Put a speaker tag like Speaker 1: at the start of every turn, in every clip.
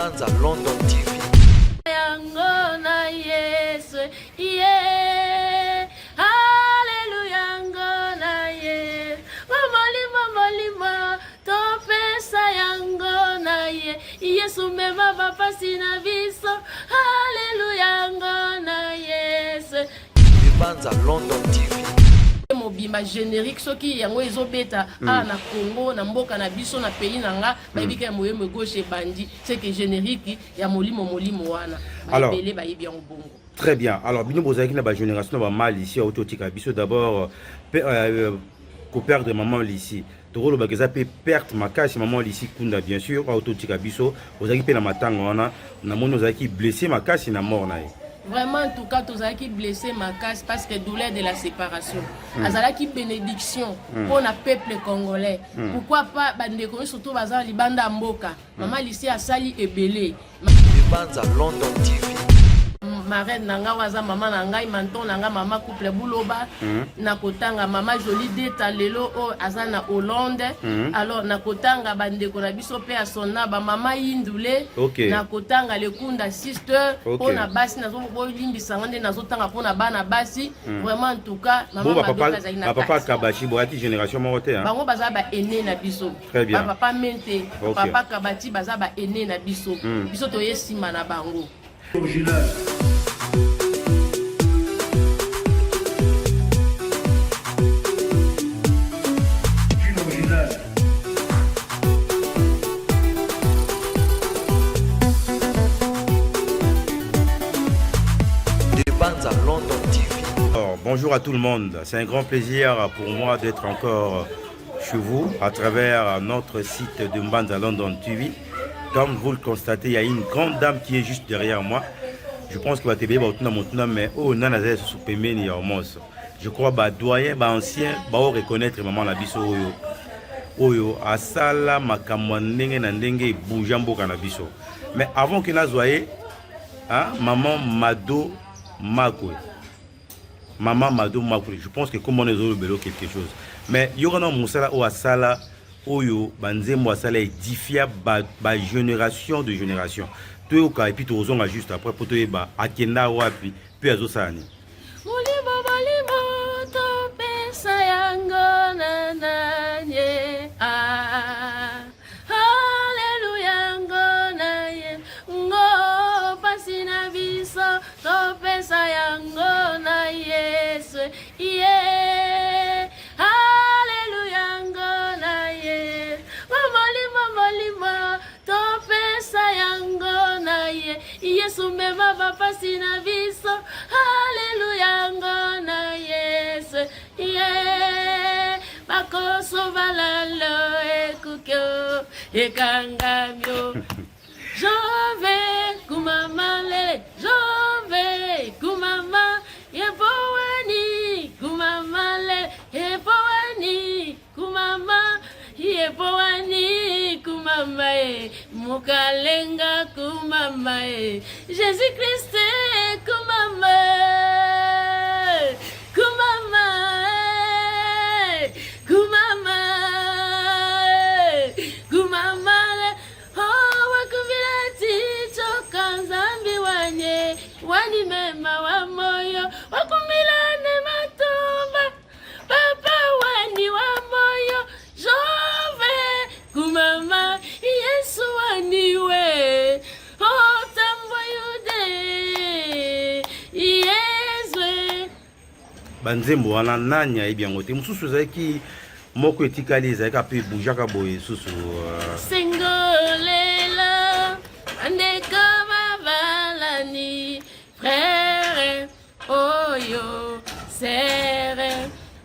Speaker 1: Banza London TV.
Speaker 2: Yango na Yesu, yeah. Hallelujah, yango na Yesu. Mama, to pesa yango na Yesu mema bapasi na biso. Hallelujah, yango na Yesu.
Speaker 1: Banza London TV.
Speaker 2: Mobimba générique soki yango ezobeta na Congo na mboka na biso na pays nanga bayibika moyemo gauche bandi c'est que générique ya molimo wana bayebele bayebi yango bongo.
Speaker 3: Très bien. Alors bino bozaki na ba génération ba mal ici autotika biso d'abord ko perdre maman ici tokolo bakeza pe perte makasi maman ici kunda bien sûr autotika biso ozaki pe na matanga wana na moni ozaki blessé makasi na mort na ye.
Speaker 2: Vraiment, en tout cas, tous qui blessé ma casse parce que douleur de la séparation. Azala qui bénédiction pour le peuple congolais. Pourquoi pas bandeko surtout bazala libanda mboka. Maman ici a sali et belé.
Speaker 1: Banza London TV.
Speaker 2: Marraine nanga waza mama nanga imanton nanga mama couple buloba na kotanga mama jolie deta lelo o azana Hollande alors na kotanga bandeko na biso pe asona ba mama yindule na kotanga le kunda sister po na basi nazo limbisa ngande nazo tanga po na bana basi vraiment en tout cas mama madoka za ina
Speaker 3: papa Kabati boati génération morote hein
Speaker 2: bango baza ba aîné na biso papa mente papa Kabati baza ba aîné na biso biso to yesima na bango original.
Speaker 3: Bonjour à tout le monde, c'est un grand plaisir pour moi d'être encore chez vous à travers notre site de Banza London TV. Comme vous le constatez, il y a une grande dame qui est juste derrière moi. Je pense que va te mais oh nana sous pemeni ya omos. Je crois ba doyen ba ancien ba reconnaître maman la biso oyo asala makamwa ndenge na ndenge bouger mboka na biso. Mais avant que nazoye maman Mado Makwe. Maman Mado Makwe, je pense que comme on est au bélo quelque chose. Mais il y aura un moussala ou asala oyo banzembo asala édifia ba génération de génération. Tout et puis tout on juste après pour te ba akenda wapi puis azosani.
Speaker 2: Molimo to pesa yango na nanye Hallelujah yango na ye ngo pasina biso to pesa yango na Yesu yeah Hallelujah yango na ye molimo to pesa yango na ye Yesu mema bapasina biso Hallelujah yango na Yesu yeah bakoso balalo ekukyo ekangamyo Jove kumama lele Jove kumama yepowani kumama lele yepowani kumama yepowani kumama mukalenga kumama Jésus Christ kumama kumama kumama kumama wani mema wa moyo wakumilane matumba papa wani wa moyo jove kumama Yesu waniwe tambo yude Yesu
Speaker 3: banzembo wana nanya ebiango te mususu zaki moko etikali zaka pe bujaka boye susu
Speaker 2: singolela andeka babalani frère oyo sere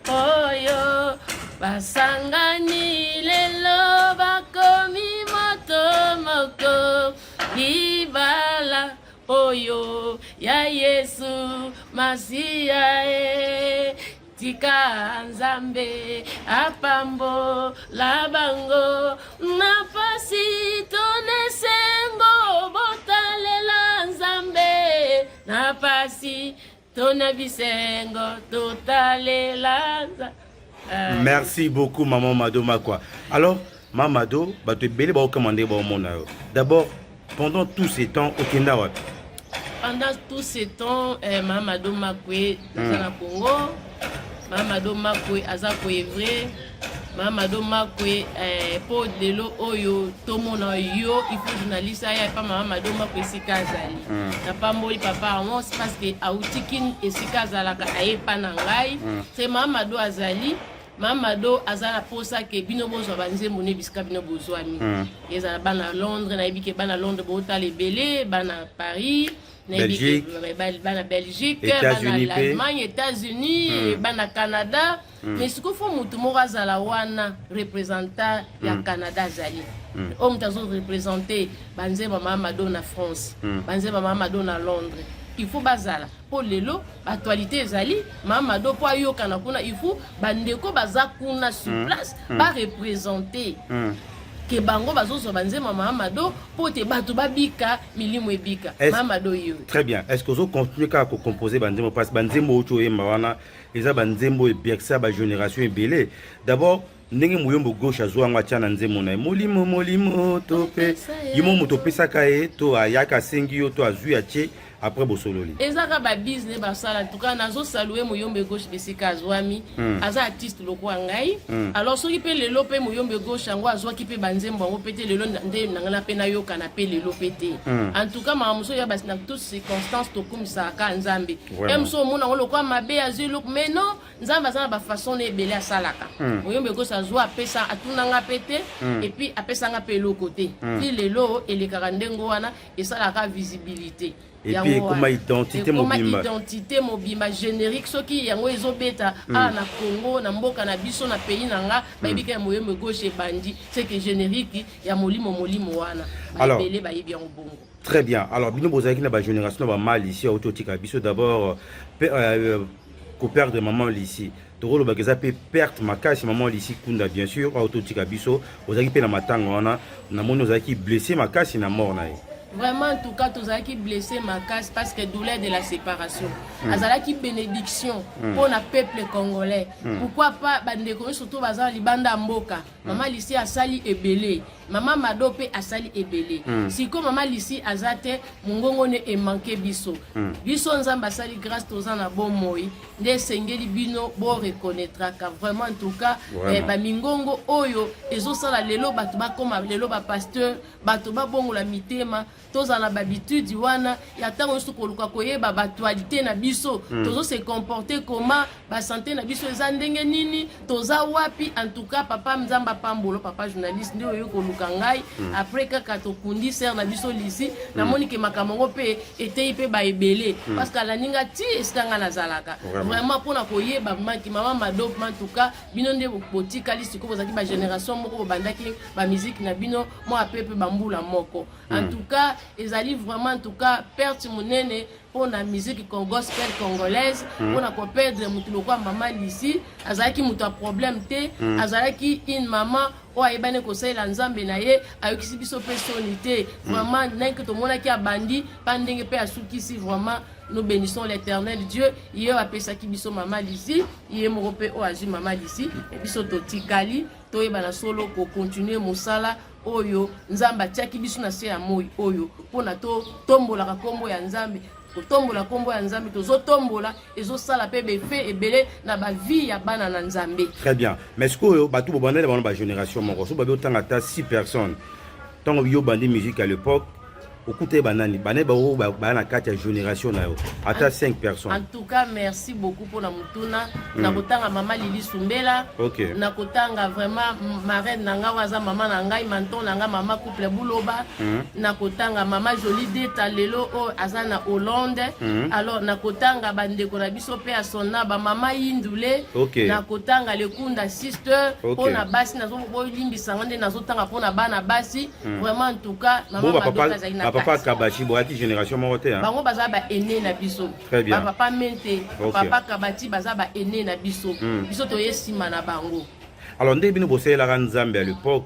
Speaker 2: oyo basangani lelo bakomi moto moko libala oyo ya Yesu Masia tika nzambe apambo labango napasi tonesengo botalela nzambe napasi tona bisengo totalela
Speaker 3: Merci beaucoup maman Mado Makwa. Alors maman Mado ba te belé ba commander ba mona. D'abord pendant tous ces temps au Kenya wapi?
Speaker 2: Pendant tous ces temps, Mamadou Makwe aza na Congo, Mamadou Makwe aza ko evre, Mamadou Makwe po lelo oyo tomona yo il faut journaliste aya pa Mamadou Makwe sika azali. Na pamboli papa on parce que autikin esika azalaka ayepa na ngai, c'est Mamadou azali. Mamadou azala posa ke bino bozo banzembo ne bisika bino bozwami. Ezala bana Londres na ibike bana Londres bota lebele, bana Paris,
Speaker 3: Belgique,
Speaker 2: bana Belgique,
Speaker 3: États-Unis,
Speaker 2: bana Allemagne, États-Unis, bana Canada. Mais ce qu'il faut mutu moko azala wana représentant ya Canada azali. Homme tazo représenter banzembo Mamadou na France, banzembo Mamadou na Londres. Il faut bazala pour lelo actualité ezali Mamadou po ayoka na kuna il faut bandeko baza kuna sur place ba représenter que bango bazoso banzema Mamadou po te batu babika milimo ebika Mamadou yo.
Speaker 3: Très bien. Est-ce que vous continuez à composer banzemo parce banzemo ocho e mawana eza banzemo e bersa ba génération ebele. D'abord ndenge muyombo gauche azwanga tshana nzemo na molimo tope yimo moto pesaka e to ayaka sengi yo to azwi ache après bosololi
Speaker 2: ezaka ba business ba sala tout cas nazo saluer muyombe gauche besika azwami aza artiste loko ngai alors soki pe lelo pe muyombe gauche ngo azwa ki pe banzembo ngo pete lelo nde nangana pe na yoka na pe lelo pete en tout cas mamuso ya basi na toutes circonstances to kumisa ka nzambe emso mona ngo loko mabe azilo mais non nzamba za ba façon ne bele asalaka muyombe gauche azwa pesa atunanga pete et puis apesa nga pe loko te ti lelo elekaka ndengo wana esalaka visibilité.
Speaker 3: Et puis comment identité mobimba
Speaker 2: identité mobimba générique soki yango ezobeta na Congo na mboka na biso na pays nanga bayibika ya moyembe gauche bandi c'est que générique ya molimo wana
Speaker 3: alors
Speaker 2: belé bayibi ya bongo.
Speaker 3: Très bien. Alors bino bozaki na ba génération ba mal ici auto tika biso d'abord ko perdre maman ici tokolo bakeza pe perte makasi maman ici kunda bien sûr auto tika biso ozaki pe na matanga wana na moni ozaki blessé makasi na mort na ye.
Speaker 2: Vraiment, en tout cas, tous ceux qui blessés ma casse parce que douleur de la séparation. Azala qui bénédiction pour le peuple congolais. Pourquoi pas bandeko surtout bazan libanda mboka. Maman ici a sali ebele. Maman Madope a sali ebele. Si comme maman ici azate mungongo ne e manqué biso. Biso nzamba sali grâce aux na bon moi. Nde sengeli bino bo reconnaîtra car vraiment en tout cas ba mingongo oyo ezo sala lelo batu ba koma lelo ba pasteur batu ba bongo la mitema toza na habitude wana ya tango su koluka koyeba ba actualité na biso tozo se comporter comment ba santé na biso eza ndenge nini toza wapi en tout cas papa mzamba pambolo papa journaliste ndio yo koluka ngai après kaka to kundi ser na biso lisi na moni ke makamongo pe etei pe ba ebele parce que la ninga ti estanga na zalaka vraiment pour na koyeba maki mama Madope en tout cas bino nde botika lisi ko bozaki ba génération moko bandaki ba musique na bino mo apepe bambula moko en tout cas ezali vraiment en tout cas perte monene pour la musique gospel congolaise pour na ko perdre mutu lokwa mama ici azalaki mutu a problème te azalaki une maman o ayebane ko sala nzambe na ye ayokisi biso personnalité vraiment nenke to mona ki abandi pandenge pe asukisi vraiment. Nous bénissons l'Éternel Dieu. Hier a pesaki biso mama ici, hier morope o azu mama ici et biso totikali to ebana solo ko continuer mosala oyo nzamba tiaki biso na se ya moi oyo pona to tombola ka kombo ya nzambe ko tombola kombo ya nzambe tozo tombola ezo sala pe be fe ebele na ba vie ya bana na nzambe.
Speaker 3: Très bien. Mais ce que batu bobandela bana ba génération moko so ba otanga ta 6 personnes. Tant yo bandi musique à l'époque Okute banani, bana kati ya génération na yo. Ata 5 personnes.
Speaker 2: En tout cas, merci beaucoup pour la mutuna. Na kotanga mama Lili Sumbela.
Speaker 3: OK.
Speaker 2: Na kotanga vraiment marraine nanga waza mama nangai manton nanga mama couple Buloba. Na kotanga mama Jolie Deta lelo o azana Hollande. Alors na kotanga bandeko na biso pe asona ba mama Indule.
Speaker 3: OK.
Speaker 2: Na kotanga le Kunda sister pour na basi nazo bolimbi sangande nazo tanga pour na bana basi. Vraiment en tout cas mama Madoka
Speaker 3: papa Kabachi boati génération morote hein.
Speaker 2: Bango baza ba aîné na biso.
Speaker 3: Très bien.
Speaker 2: Papa Mente, papa Kabati baza ba aîné na biso. Biso to yesima na bango.
Speaker 3: Alors ndé bino bosé la Nzambe à l'époque.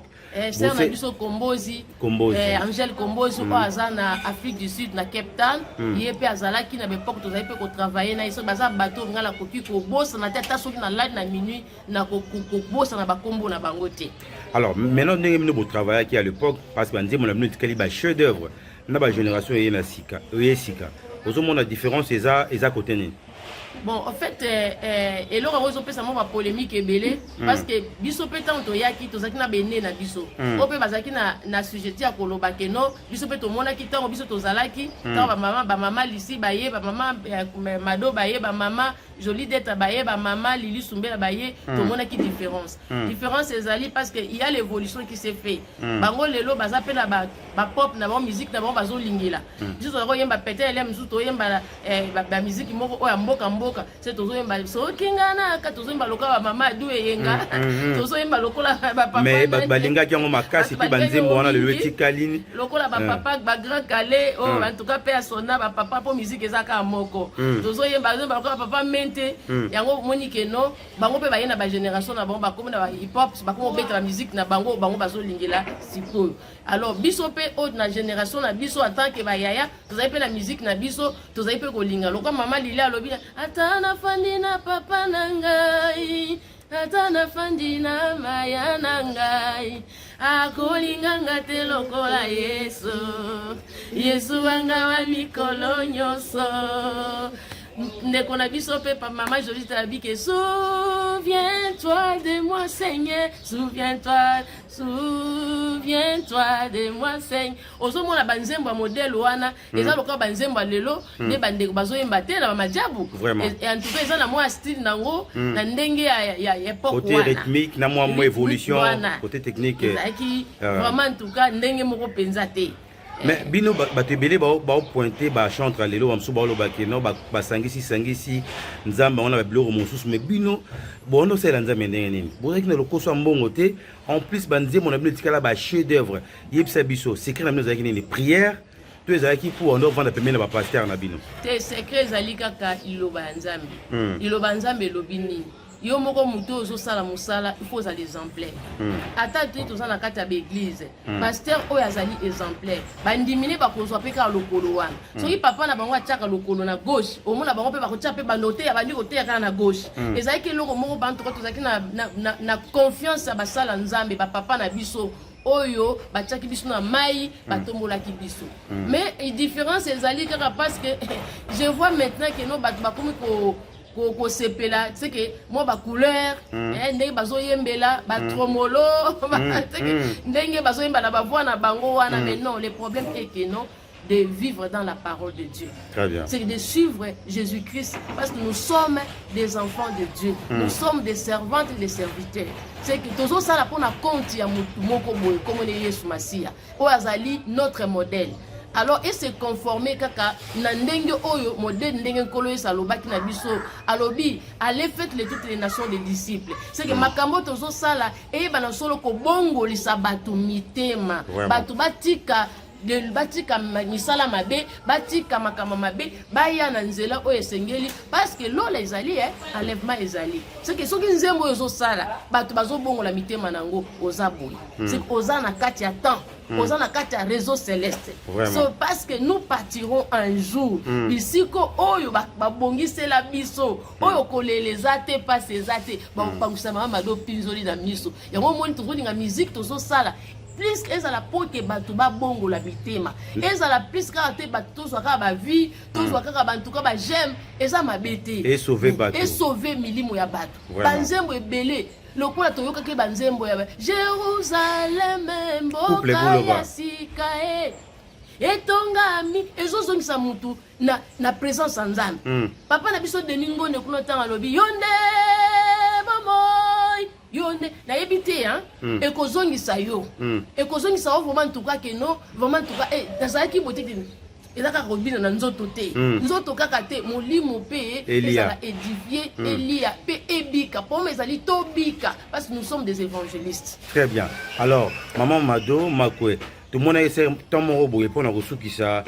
Speaker 2: C'est na biso Kombozi. Angèle Kombozi o azana Afrique du Sud na Cape Town. Yé pe azalaki na époque to zali pe ko travailler na iso baza bato ngala koki ko bossa na tata soki na live na minuit na ko bossa na ba kombo na bango te.
Speaker 3: Alors maintenant ndé bino bo travailler qui à l'époque parce que ndé mon amino tikali ba chef d'œuvre. na génération et na sika sika ozomona la différence eza côté nini.
Speaker 2: Bon, en fait, et là, on peut savoir polémique et belé parce que biso peut tant yaki to zakina bene na biso. On peut bazaki na sujeté à koloba que non, biso peut to mona ki tant biso to zalaki, tant ba maman lisi baye, ba maman mado baye, ba maman jolie d'être baye, ba maman Lili Sumbela baye, to mona ki différence. Différence ezali parce que il y a l'évolution qui s'est fait. Bango lelo bazape na ba pop na ba musique na ba bazo lingela. Biso to yemba pété ele msu to yemba ba musique moko o ya mboka c'est toujours un so kingana ka toujours baloka ba mama du yenga toujours un balokola ba papa
Speaker 3: mais balinga ki ngo makasi ti banzembo wana le weti kalini
Speaker 2: lokola ba papa ba grand calé en tout cas pe sona ba papa pour musique ezaka moko toujours un baloka papa mente yango monique no bango pe ba yena ba génération na bango ba comme na hip hop ba comme beta la musique na bango bazo lingela siko alors biso pe autre na génération na biso en tant que ba yaya tozai pe na musique na biso tozai pe ko linga lokola mama Lili alobi atana fandina papa nangai atana fandina maya nangai akolinganga te lokola Yesu wanga wa mikolo nyonso ndeko na biso pe pa mama Jolie tabi que souviens-toi de moi Seigneur souviens-toi de moi Seigneur ozomo na banzembo modèle wana eza lokola banzembo lelo ne bandeko bazoyemba te na majabu et en tout cas eza na moi style nango na ndenge ya époque
Speaker 3: côté rythmique na moi évolution côté technique
Speaker 2: qui vraiment en tout cas ndenge moko penza te.
Speaker 3: Mais bino batebele ba pointer ba chantre lelo bamsu ba loba ke no ba sangisi nzamba on a biloko mosusu mais bino bono sela nzamba ndenge nini bozaki na lokoso mbongo te en plus banze mon abino tikala ba chef d'œuvre yebisa biso secret na bino zaki nini prière to ezaki pour on vendre pemene ba pasteur na bino
Speaker 2: te secret zali kaka iloba nzambe lobini yo moko muto ozo sala musala il faut aller exemplaire ata te to na kati ya église pasteur oyo azali exemplaire bandimine bakozwa pe ka lokolo wana soki papa na bango atiaka lokolo na gauche omona bango pe bakotia pe banote ya bandi koteya kaka na gauche ezalaki eloko moko bantu ko tozalaki na confiance ya basala nzambe bapapa na biso oyo batiaki biso na mai batombolaki biso mais différence ezali kaka parce que je vois maintenant que no bato bakomi ko sepela c'est que moi ba couleur ndenge bazoyembela ba tromolo ndenge bazoyemba na ba voix na bango wana mais non le problème est que non de vivre dans la parole de Dieu.
Speaker 3: Très bien.
Speaker 2: C'est de suivre Jésus-Christ parce que nous sommes des enfants de Dieu. Nous sommes des servantes et des serviteurs. C'est que toujours ça pour na compte ya moko boy comme les Yesu Masia. Oazali notre modèle. Alors et se conformer kaka na ndenge oyo modèle ndenge nkolo esalobaki na biso alobi allez faites toutes les nations des disciples c'est que makambo tozo sala e bana solo ko bongo lisa batu mitema batu batika misala mabe batika makama mabe baya na nzela oyo esengeli parce que lola ezali enlèvement ezali c'est que soki nzembo oyo sala batu bazobongo la mitema nango ozaboy c'est oza na kati ya temps oza na kati ya réseau céleste so parce que nous partirons un jour bisiko oyo babongisela biso oyo koleleza te passe ezate bangisa mama do pinzoli na miso yango moni tozolinga musique tozosala plus ezala pote bato ba bongo la bitema ezala plus ka te bato tozwaka ba vie tozwaka ka bantu ka ba j'aime eza mabete
Speaker 3: et sauver bato
Speaker 2: et sauver milimo ya bato banzembo ebele lokola toyoka ke banzembo ya Jérusalem mboka ya sika etongami ezozongisa mutu na présence ya Nzambe papa na biso deningo ne kuna tanga lobi yonde mamoy yonde na yebite ekozongisa yo ekozongisa o vraiment tout cas que non vraiment tout cas nazaki botiki ezaka kobina na nzoto te nzoto kaka te molimo pe ezala édifié Elia pe ebika pour mes ali tobika parce que nous sommes des évangélistes.
Speaker 3: Très bien. Alors maman Mado Makwe tout le monde essaie tant mon robot pour na kosukisa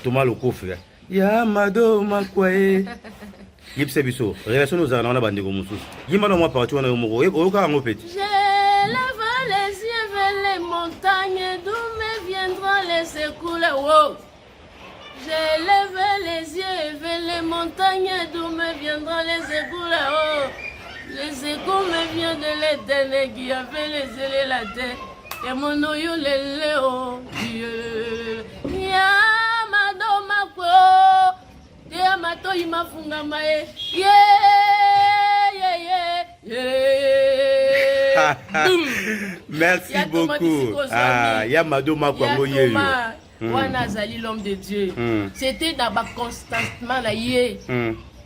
Speaker 3: Thomas Lokofre ya Mado Makwe yipse biso relation nous allons na bandeko mususu yimana moi parti wana moko oyoka ngo peti
Speaker 2: je lève les yeux vers les montagnes d'où me viendront les secours oh je lève les yeux vers les montagnes d'où me viendront les secours oh les secours me viennent de l'Éternel qui a fait les cieux et la terre et mon oyo le oh Dieu mama fungama
Speaker 3: Merci beaucoup. Ah, ya Mado Makwango yeyo.
Speaker 2: Wana azali l'homme de Dieu. C'était dans ba constantement la ye.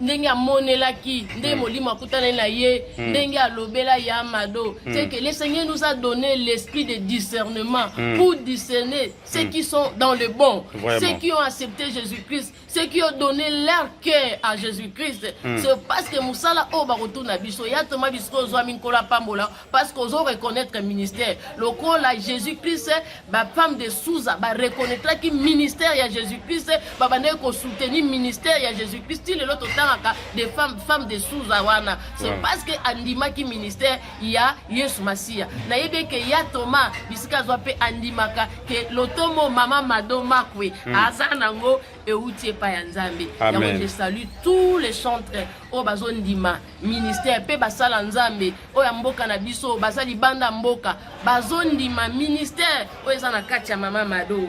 Speaker 2: Ndenge amonelaki, ndenge molimo akutana na ye, ndenge alobela ya Mado. C'est que le Seigneur nous a donné l'esprit de discernement pour discerner ceux qui sont dans le bon, ceux qui ont accepté Jésus-Christ, ceux qui ont donné leur cœur à Jésus-Christ. C'est parce que Moussala Oba retourne à Biso, ya Thomas Bisko Zoami Nkola Pambola, parce qu'on doit reconnaître le ministère. Le corps là, Jésus-Christ, la femme de Souza, va reconnaître qu'il ministère ya Jésus-Christ, va soutenir ministère ya Jésus-Christ, il est l'autre temps des femmes de Souzawana. C'est parce que Andima qui ministère, il y a Yesu Masia. Naïbe que ya Thomas, bisika zope Andimaka, que l'automo Mama Mado Makwe, Azanango et Outie Payanzambe. Je salue tous les chantres au Bazon Dima, ministère, Pe Basala Nzambe, au Yamboka Nabiso, Basali Banda Mboka, Bazon Dima, ministère, au Ezana Katia Mama Mado.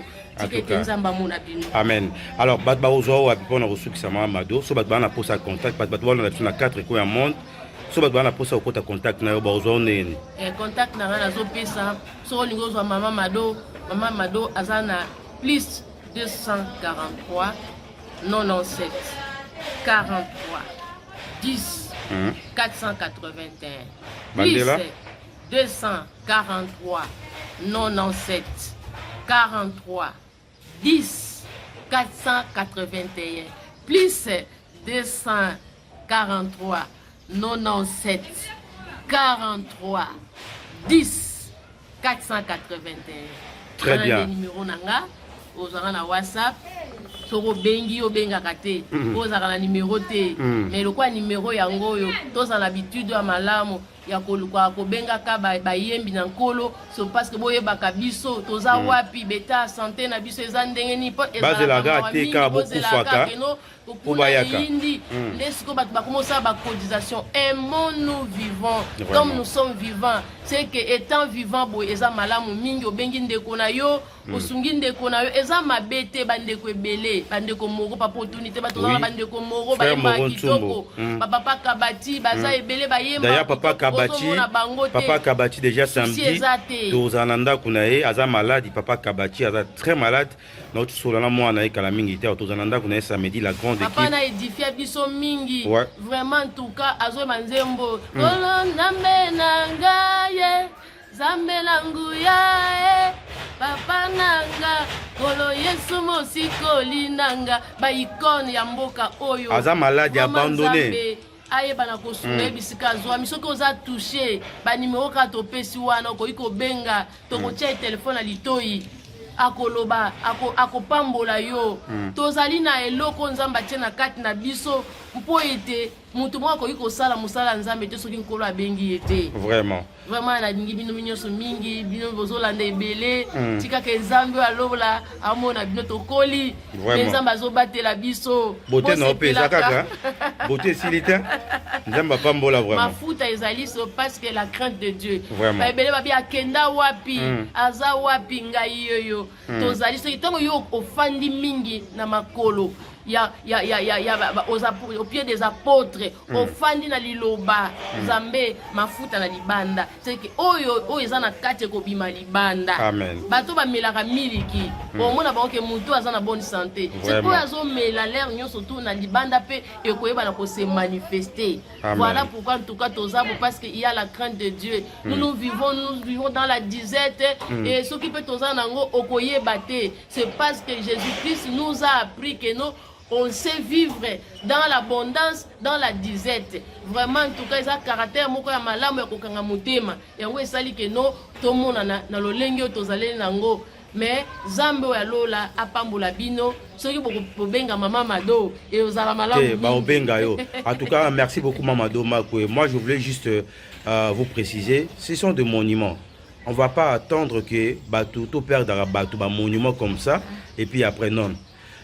Speaker 3: Amen. Alors, Batba Ozo a pu reçu qui s'appelle Mado. So Batba na posa contact. Batba on a fait na 4 coins monde. So Batba na posa au contact na Ozo neni.
Speaker 2: Contact na na zo pesa. So lingo zo Mama Mado azana plus 243 97 43 10 481. Plus 243 97 43 10 481 plus 243 97 43 10 481.
Speaker 3: Très bien.
Speaker 2: Numéro nanga ozala na WhatsApp soko bengi obenga kate ozala na numéro te mais le quoi numéro yango yo toza l'habitude ya malamu ya kolukwa kobenga ka bayembi na nkolo so parce que boyebaka biso toza wapi beta santé na biso eza ndenge ni po
Speaker 3: ezala te ka bokufaka
Speaker 2: Ubayaka. Laisse-nous la cotisation. Aimons nous vivants comme nous sommes vivants. C'est que étant vivant, eza malamu mingi obengi ndeko na yo, osungi ndeko na yo, eza mabete bandeko ebele, bandeko moro papa opportunité batozala bandeko moro ba kitoko. Papa Kabati baza ebele ba yemba.
Speaker 3: D'ailleurs papa Kabati déjà samedi. Tozananda kunae aza malade, papa Kabati aza très malade. Notre solana moi na ekala mingi te tozananda kunae samedi la grande équipe.
Speaker 2: Papa na édifié biso mingi. Vraiment en tout cas azo manzembo. Kolonambe nangaye zambela nguya papa nanga kolo Yesu mosiko linanga ba icône ya mboka oyo.
Speaker 3: Aza malade abandonné.
Speaker 2: Aye bana kosunga bisika zo misoko oza touché ba numéro ka topesi wana ko iko benga to ko tia téléphone à litoi akoloba akopambola yo tozali na eloko nzamba tie na kati na biso mpo ete mutu moko iko sala musala nzambe te soki nkolo abengi ete vraiment na dingi bino minyoso mingi bino bozolanda ebele tika ke nzambe alobola amona bino tokoli nzambe azobatela biso
Speaker 3: bote na opesa kaka bote silita nzambe pambola vraiment
Speaker 2: mafuta ezali so parce que la crainte de Dieu ba ebele babi akenda wapi aza wapi ngai yoyo tozali so itango yo ofandi mingi na makolo au pied des apôtres ofandi na liloba Nzambe mafuta na libanda c'est que oyo ezana kate ko bima libanda bato ba melaka miliki omona ba ke mutu azana bonne santé c'est quoi azo mela l'air nyonso tout na libanda pe ekoyeba na ko se manifester. Voilà pourquoi en tout cas tozabo parce qu'il y a la crainte de Dieu. Nous vivons dans la disette et ce qui peut tozana ngo okoyeba te c'est parce que Jésus-Christ nous a appris que nous on sait vivre dans l'abondance, dans la disette. Vraiment, en tout cas, il y a un caractère moko ya malamu ya kokanga motema. Yango esali ke no to mona na lolenge tozaleli nango. Mais Zambe ya lola apambola bino soki boko benga Mama Mado et ozala malamu.
Speaker 3: Ba obenga yo. En tout cas, merci beaucoup Mama Mado Makwe. Moi, je voulais juste vous préciser, ce sont des monuments. On ne va pas attendre que Batou to perdre Batou ba monument comme ça et puis après non.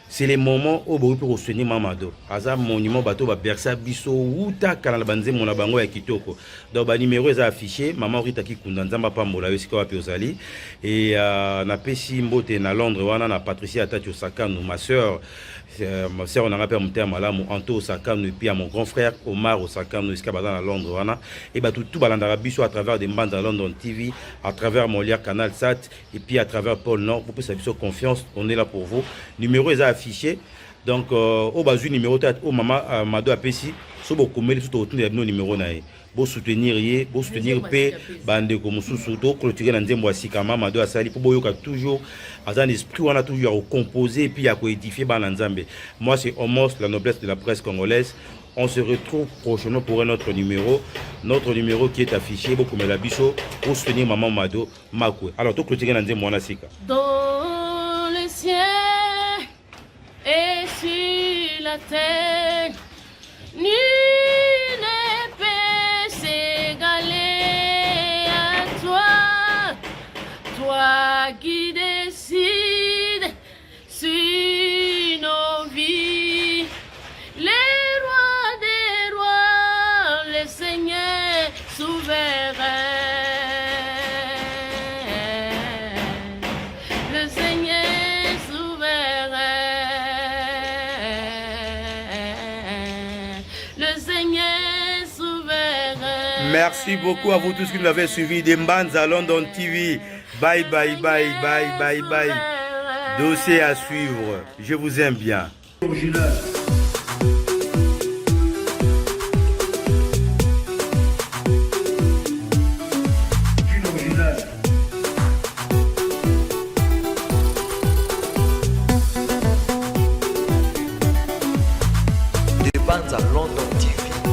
Speaker 3: c'est les moments où vous pouvez soutenir Mamado. Aza monument bateau ba bersa biso uta kana banze mona bango ya kitoko. Donc ba numéro est affiché, maman Rita ki kunda nzamba pambola yosika wapi ozali et na pesi mbote na Londres wana na Patricia Atati Osaka ma sœur on a rappelé mon terme là mon Anto Osaka et puis à mon grand frère Omar Osaka nous iska bazana à Londres wana et ba tout balandara biso à travers des bandes à London TV, à travers Molière Canal Sat et puis à travers Paul Nord pour ça biso confiance, on est là pour vous. Numéro est affiché. Donc au bazu numéro tête au maman Mado apesi so bokomeli tout autour de nos numéros nae. Bo soutenir pe bande comme sous-sous clôturer na nzembo asika Mado asali pour boyoka toujours dans un esprit on a toujours à composer et puis à coédifier ba nzambe. Moi c'est Omos, la noblesse de la presse congolaise. On se retrouve prochainement pour un autre numéro. Notre numéro qui est affiché beaucoup mais la biso pour soutenir maman Mado Makwe. Alors tout clôturer na nzembo wana sika.
Speaker 2: Dans le ciel et sur la terre, nul ne peut s'égaler à toi, toi qui décides sur nos vies, les rois des rois, le Seigneur souverain.
Speaker 3: Merci beaucoup à vous tous qui nous avez suivis des Mbanza London TV. Bye bye bye bye bye bye. Dossier à suivre. Je vous aime bien.
Speaker 4: Original.